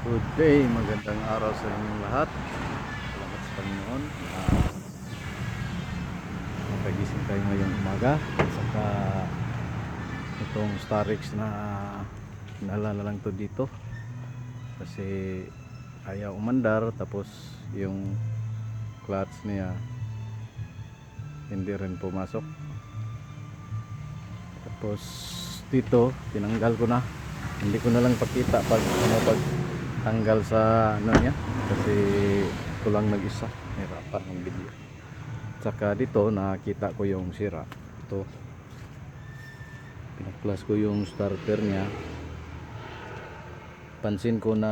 Good day, magandang araw sa inyong lahat. Salamat sa Panginoon. Nakagising tayo ngayong umaga. At saka itong Starix na naalala lang to dito. Kasi ayaw umandar. Tapos yung clutch niya hindi rin pumasok. Tapos dito, tinanggal ko na. Hindi ko na lang pakita pag tanggal sa ano niya kasi kulang nag-isa, hirapan ng video. Tsaka dito nakita ko yung sira. Ito, pinaklas ko yung starter niya, pansin ko na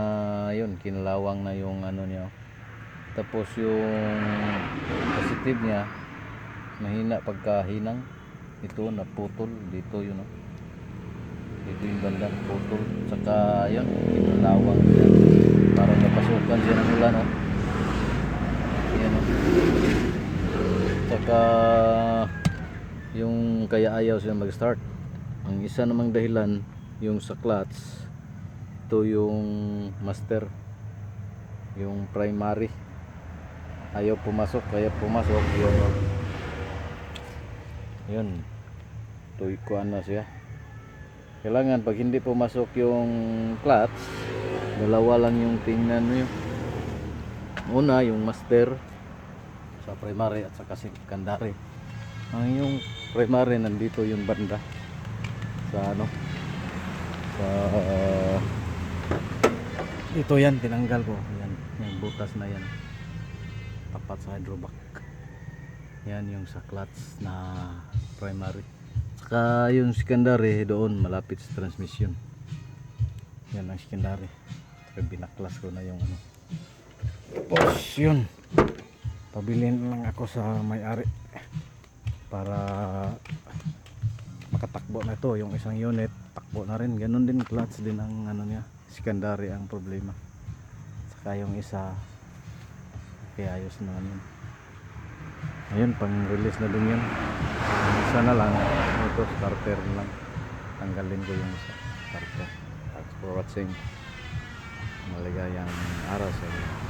yun, kinalawang na yung ano niya. Tapos yung positive niya mahina pagkahinang. Ito naputol dito, yun, dito yung banda putol. Tsaka yun, kinalawang yan, parang napasukan siya ng ulan, yan, tsaka yung kaya ayaw siya mag start. Ang isa namang dahilan yung sa clutch, ito yung master, yung primary ayaw pumasok. Kaya pumasok yun tuykuan na siya. Kailangan pag hindi pumasok yung clutch, dalawa lang yung tingnan mo yun. Una yung master sa primary at saka secondary. Ang yung primary nandito yung banda sa ano, sa ito, yan tinanggal ko, yan yung butas na yan tapat sa hydrovac. Yan yung sa clutch na primary. Saka yung secondary doon malapit sa transmission. Yan ang secondary. Saka binaklas ko na yung ano. Tapos yun, pabilin lang ako sa may-ari para makatakbo na to. Yung isang unit takbo na rin. Ganun din, clutch din ang ano niya, secondary ang problema. Saka yung isa kaya ayos na yun. Ayun, pang release na din yun. Isa na lang ito, starter lang, tanggalin ko yung isa starter. Thanks for watching, maligayang araw sa inyo.